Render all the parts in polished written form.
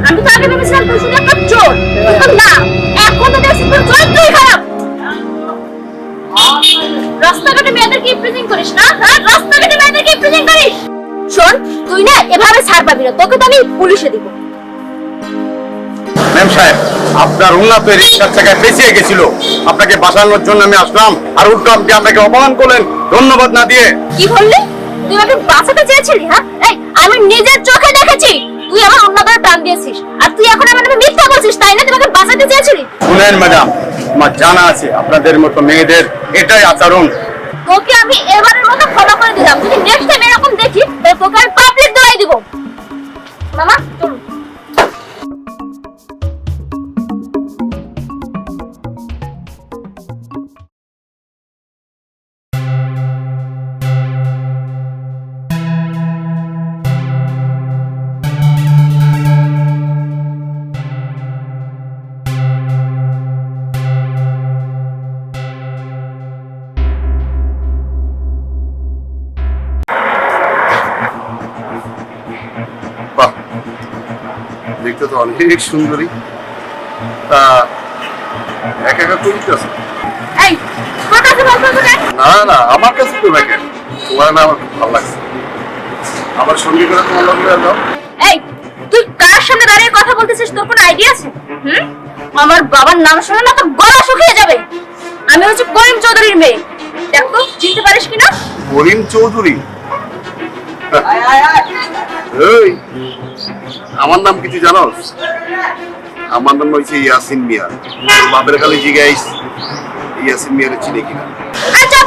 আমি তো আগে ভেবেছিলাম তুই শুধু একটা চোর, কিন্তু না, এখন তো দেখছি তোর চরিত্রই খারাপ। রাস্তাঘাটে মেয়েদেরকে ইমপ্রেজিং করিস না? হ্যাঁ, রাস্তাঘাটে মেয়েদেরকে ইমপ্রেজিং করিস। শোন, তুই না এভাবে ছাড় পাবি না, তোকে তো আমি পুলিশে দিব। ম্যাম সাহেব, আপনার উন্নত রিক্সার জায়গায় পেছিয়ে গেছিল, আপনাকে বাঁচানোর জন্য আমি আসলাম, আর উল্টো আপনি আপনাকে অপমান করলেন ধন্যবাদ না দিয়ে। কি বললি? তুই আমাকে বাঁচাতে চেয়েছিলি? হ্যাঁ, এই আমি নিজের চোখে দেখেছি তুই আমার অন্যদের প্রাণ দিয়েছিস, আর তুই এখন আমার নামে মিথ্যা বলছিস, তাই না? তুই আমাকে বাঁচাতে চেয়েছিলি। শুনেন ম্যাডাম, আমার জানা আছে আপনাদের মতো মেয়েদের এটাই আচরণ। তোকে আমি এবারের মতো ক্ষমা করে দিলাম, যদি নেক্সট টাইম এরকম দেখি তাহলে তোকে আমি পাবলিক ধরাই দিব। মামা চলুন। বাহ, দেখতে তো অনেক সুন্দরী। তা একা একা করি কি আছে? এই তোর কাছে বলতো না? না না, আমার কাছে তো দেখেন, তোমার না আমার খুব ভালো লাগছে। আমার সঙ্গে করে তোমার লগে যাও। এই তুই কার সামনে দাঁড়িয়ে কথা বলতেছিস, তোর কোনো আইডিয়া আছে? আমার বাবার নাম শুনে না তোর গলা শুকিয়ে যাবে। আমি হচ্ছে করিম চৌধুরীর মেয়ে, দেখ তো চিনতে পারিস কিনা? করিম চৌধুরী? এই, আমার নাম কিছু জানোস? আমার নাম হচ্ছে ইয়াসিন মিয়া। বাপের খালি জিগাইস ইয়াসিন মিয়ার চিনে কিনা। আচ্ছা,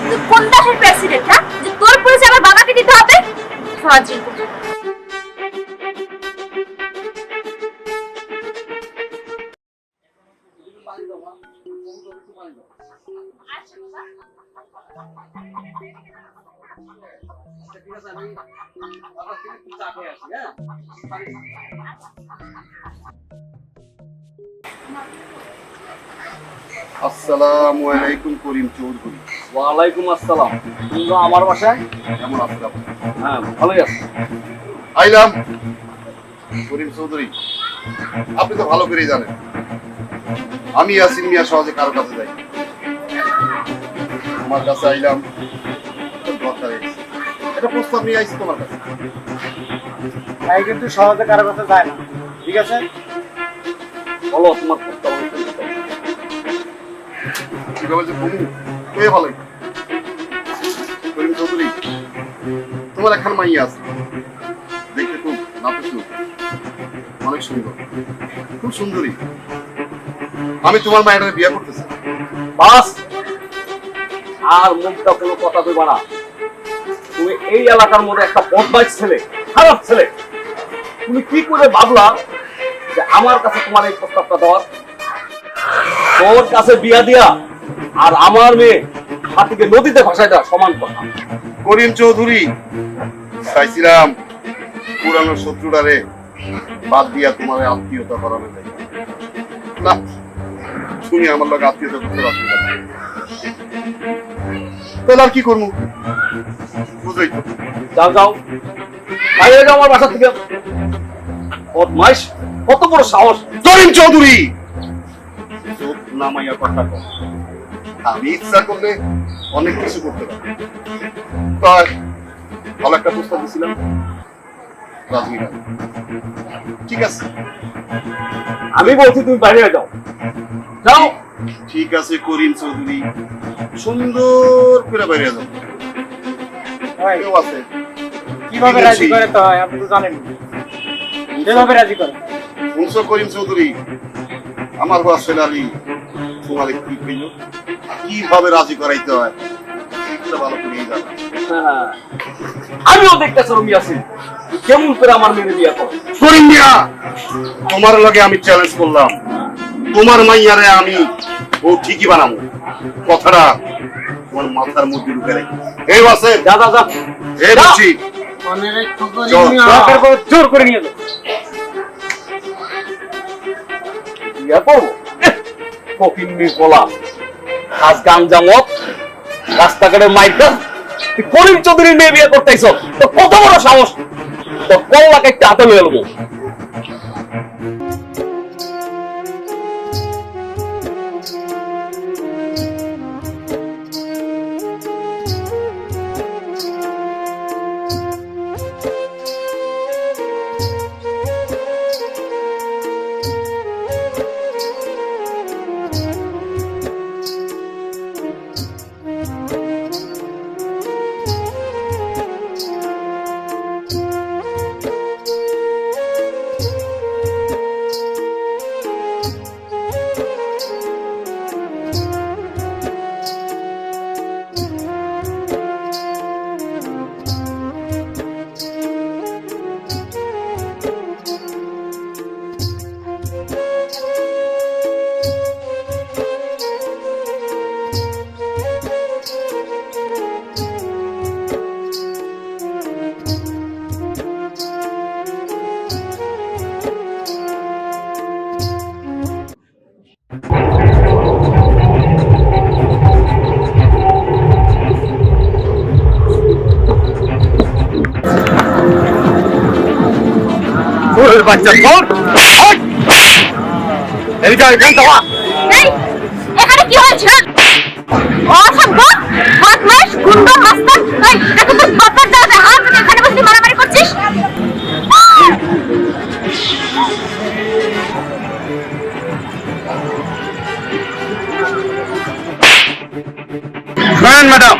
তুই কোন দেশের প্রেসিডেন্ট, হ্যাঁ, যে তোর পরিচয় আমার বাবাকে দিতে হবে? ফাজিল। আসসালামু আলাইকুম করিম চৌধুরী। ওয়ালাইকুম আসসালাম। তোমরা আমার বাসায়? কেমন আছেন আপনি? হ্যাঁ, ভালোই আছি। আইলাম। করিম চৌধুরী, আপনি তো ভালো করেই জানেন আমি ইয়াসিন মিয়া সহজে কারো কাছে যাই। তোমার কাছে আইলাম দরকার একটা প্রস্তাব নিয়ে আইছি তোমার কাছে। তাই কিন্তু সহজে কারো কাছে যায় না, ঠিক আছে? বলো তোমার প্রস্তাব। কিভাবে যে কমু কে ভালোই। করিম চৌধুরী, তোমার এখন মাইয়া আছে, দেখতে খুব নাপুসু, অনেক সুন্দর, খুব সুন্দরী। আমি তোমার মায়ের বিয়ে করতে চাই। বাস, আর মুখটা কোনো কথা কইবা না। তুমি এই এলাকার মধ্যে একটা বদমাইশ ছেলে, খারাপ ছেলে। তুমি কি করে ভাবলা যে আমার কাছে তোমার এই প্রস্তাবটা দেওয়ার? তোর কাছে বিয়া দিয়া আর আমার মেয়ে হাতিকে নদীতে ভাসায় দেওয়া সমান কথা। করিম চৌধুরী, চাইছিলাম পুরানো শত্রুটারে বাদ দিয়া তোমার আত্মীয়তা করানো যায় না, তুমি আমার লোক আত্মীয়তা করতে পারছো না। তাহলে আর কি করবো বুঝাই তো। যাও যাও, বাইরে যাও আমার বাসা থেকে। বদমাইশ, কত বড় সাহস! করিম চৌধুরী, চোখ নামাইয়া কথা কর। আমি ইচ্ছা করলে অনেক কিছু করতে পারি। তাই ভালো একটা প্রস্তাব দিয়েছিলাম, রাজি না। ঠিক আছে, আমি বলছি তুমি বাইরে যাও। যাও। ঠিক আছে করিম চৌধুরী, সুন্দর করে বাইরে যাও। ভাই, কেউ আছে কিভাবে রাজি করে তো হয় আপনি তো জানেন, কিভাবে রাজি করে? শুনছো করিম চৌধুরী, আমার বাবা সেলালি তোমার কি কইল, কিভাবে রাজি করাইতে হয় এটা ভালো করেই জানা। হ্যাঁ, আমিও দেখতেছি রমি আছি কেমন করে আমার মেয়ে বিয়ে করে। করিম মিয়া, তোমার লগে আমি চ্যালেঞ্জ করলাম, তোমার মাইয়ারে আমি ও ঠিকই বানাবো। কথাটা তোমার মাথার মধ্যে ঢুকে রেখে এই বাসে যা যা যা। এই বলছি দরকার পড়ে জোর করে নিয়ে যাও। বিয়ে করবো ফকিন্নির পোলা, আজ গাঞ্জা মত, রাস্তাঘাটে মাইকা, তুই করিম চৌধুরীর মেয়ে বিয়ে করতেছ? তো কত বড় সাহস! তোর কল্লাকে একটা হাতে লয়ে এলবো। বাচ্চা তোর এদিকে এখান থেকে এই এখানে কি হয়েছে অসভ্য বদমাশ গুন্ডা মাস্টার এই এখন তো বাবার দাদা হাত এখানে বসে মারামারি করছিস শোনেন ম্যাডাম,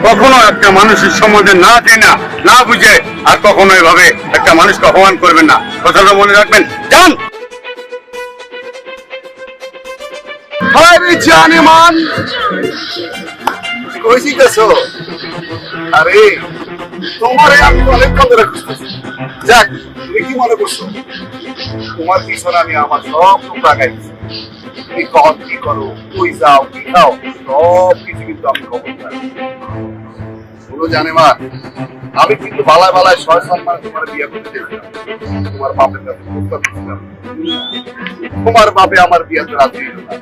কখনো একটা মানুষের সম্বন্ধে না জেনে না বুঝে আর কখনো এভাবে একটা মানুষকে অপমান করবেন না, কথাটা মনে রাখবেন। যান। আরে জানেমান কইছি গেছো? আরে তোমারে আমি অনেকক্ষণ ধরে খুঁজতেছি। যাক, তুমি কি মনে করছো তোমার পিছনে আমি আমার সব লোক লাগাইছি? তুমি কখন কি করো, কই যাও, কি খাও, সব কিছু কিন্তু আমি খবর রাখি। শুনো জানেমান, আমি কিন্তু বালায় বালায় ৬-৭ মাস তোমার বিয়ে করতে চেয়েছিলাম। তোমার বাপের কাছে প্রস্তাব দিয়েছিলাম, তোমার বাপে আমার বিয়েতে রাজি হইল না।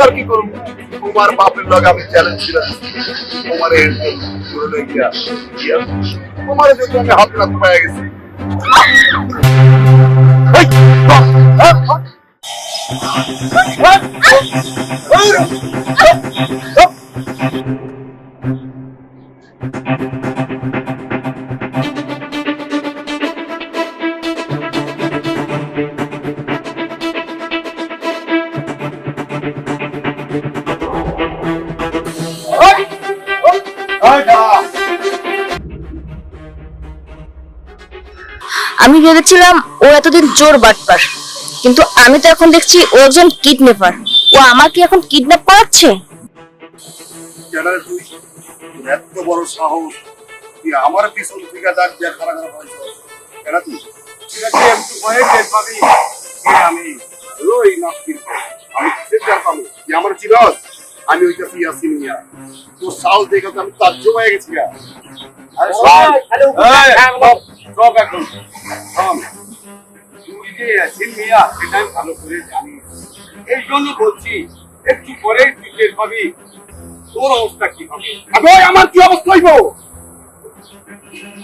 আর কি করবো, তোমার বাপের লগে আমি চ্যালেঞ্জ ছিলাম, তোমার তোমার যদি আমি হাত রাখতে পাই গেছি। আমি ভেবেছিলাম ও এতদিন চোর বাটপার, কিন্তু আমি তো এখন দেখছি ও একজন কিডন্যাপার। ও আমাকে এখন কিডন্যাপ করাচ্ছে। এত বড় সাহস, তুই আমার পিছন থেকে ডাক দিয়ে খারাপ হয়েছ কেন? তুই একটু ভয়ে টের পাবি আমি রই নাস্তির আমি কিসের চার পাবো? তুই আমার চিরস, আমি ওইটা ইয়াসিন মিয়া। তোর সাহস দেখে তো আমি তাজ্জব হয়ে গেছি। আরে সব একদম তুই যে ইয়াসিন মিয়া সেটা আমি ভালো করে জানি। এই জন্য বলছি একটু পরে তুই টের পাবি তোর অবস্থা কি হবে। আমার কি অবস্থা হইব?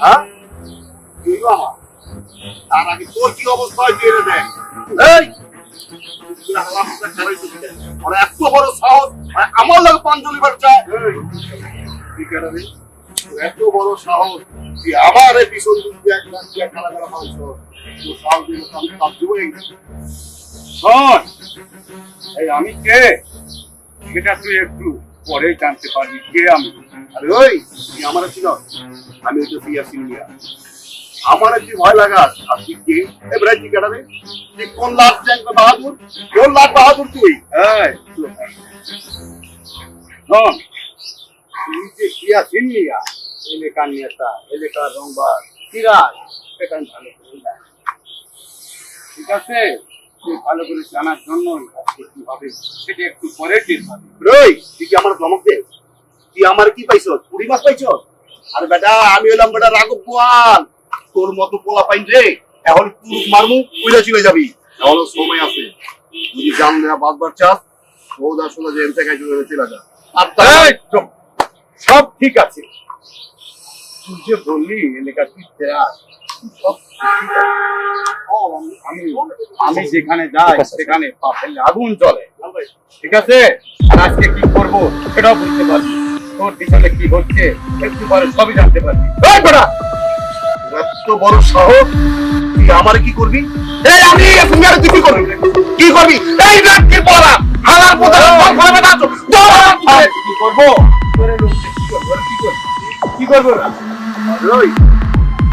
হ্যাঁ, আমার তার আগে তোর কি অবস্থা হয় তুই দেখ। এত বড় সাহস, আমার লোক পাঞ্জলি বাচ্চা, এত বড় সাহস তুই আমার এই পিছন দিয়ে খেলা করা মানুষ সাহস দিল আমি কাজ দেবো। আমি কে সেটা তুই একটু পরে জানতে পারবি কে আমি। আরে ওই তুই আমার ছিল, আমি ওই তো ইয়াসিন মিয়া। আমার কি ভয় লাগাস? আর তুই কে? এবারে কি কাটাবে? তুই কোন লাখ জ্যাঙ্ক বাহাদুর? কোন লাখ বাহাদুর তুই? তুই যে ইয়াসিন মিয়া এলাকার নেতা, এলাকার রংবাজ সিরাজ, সেটা আমি ভালো করে জানি। ঠিক আছে, তুই ভালো করে জানার জন্য কি হবে সেটা একটু পরে টের পাবি। রই তুই কি আমার ধমক দে? তুই আমার কি পাইছ? পুরি মাছ পাইছ? আর বেটা আমি হলাম বেটা রাঘব বোয়াল, তোর মতো পোলা পাইন রে। এখন তুই মারমু কইলা চলে যাবি, এখনো সময় আছে। যদি জান না বাদবার চাস সৌদা সোজা যে এনতে খাই চলে যা। আর সব ঠিক আছে, তুই যে বললি এলাকা তুই আমি যেখানে যাই সেখানে পা ফেললে আগুন জ্বলে, ঠিক আছে? আর আজকে কি করবো সেটাও বুঝতে পারবি, তোর পিছনে কি হচ্ছে একটু পরে সবই জানতে পারবি। এত বড় সাহস, তুই আমার কি করবি? এই আমি তুই কি করবি? কি করবি? এই রাত্রি পড়া হালার পোতা কি করবো? কি করবো? রই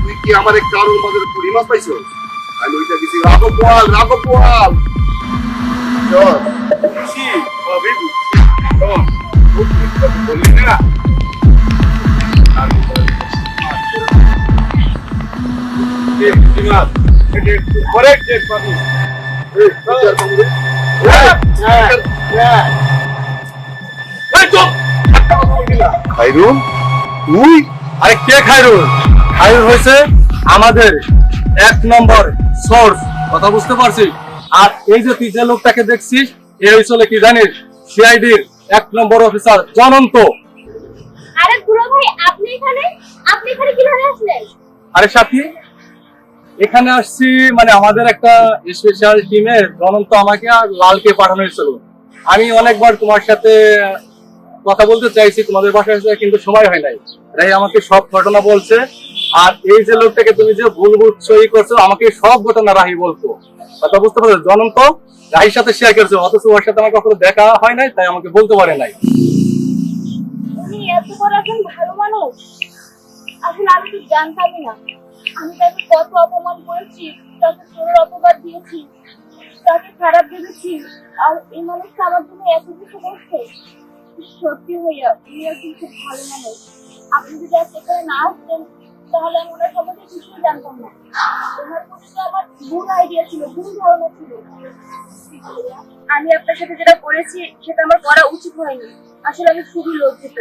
তুই কি আমার এক কারোর মধ্যে পুরি মাছ পাইছ? আমি ওইটা কিছু রাঘব বোয়াল বললি না খাইরুল তুই? আরে কে খায়রুল? খায়রুল হয়েছে আমাদের 1 নম্বর সোর্স, কথা বুঝতে পারছিস? আর এই যে তুই যে লোকটাকে দেখছিস এ হয়েছিল কি জানিস? সিআইডির 1 নম্বর অফিসার জনন্ত। আরে দুলা ভাই আপনি এখানে কিভাবে আসলেন? আরে সাথী এখানে আসছি মানে আমাদের একটা স্পেশাল টিমের জনন্ত আমাকে আর লালকে পাঠানো হয়েছিল। আমি অনেকবার তোমার সাথে কথা বলতে চাইছি তোমাদের বাসায় এসে, কিন্তু সময় হয় নাই। রাই আমাকে সব ঘটনা বলছে। আর এই যে লোকটাকে তুমি যে ভুল বুঝছো ই করছো, আমাকে সব ঘটনা রাহি বলতো। কথা বুঝতে পারছো? জনন্ত রাহির সাথে শেয়ার করছো, অথচ ওর সাথে আমার কখনো দেখা হয় নাই, তাই আমাকে বলতে পারে নাই। উনি এত বড় একজন ভালো মানুষ, আসলে আমি তো জানতামই না। আমি তাকে কত অপমান করেছি, তাকে চোরের অপবাদ দিয়েছি, তাকে খারাপ ভেবেছি, আর এই মানুষটা আমার জন্য এত কিছু করছে। সত্যি ভাইয়া, উনি একজন খুব ভালো মানুষ। আপনি যদি আজ এখানে না আসতেন, তাহলে আমি ওনার সম্বন্ধে কিছুই জানতাম না। ওনার প্রতি তো আমার ভুল আইডিয়া ছিল, ভুল ধারণা ছিল। আমি আপনার সাথে যেটা করেছি সেটা আমার করা উচিত হয়নি। আসলে আমি খুবই লজ্জিত।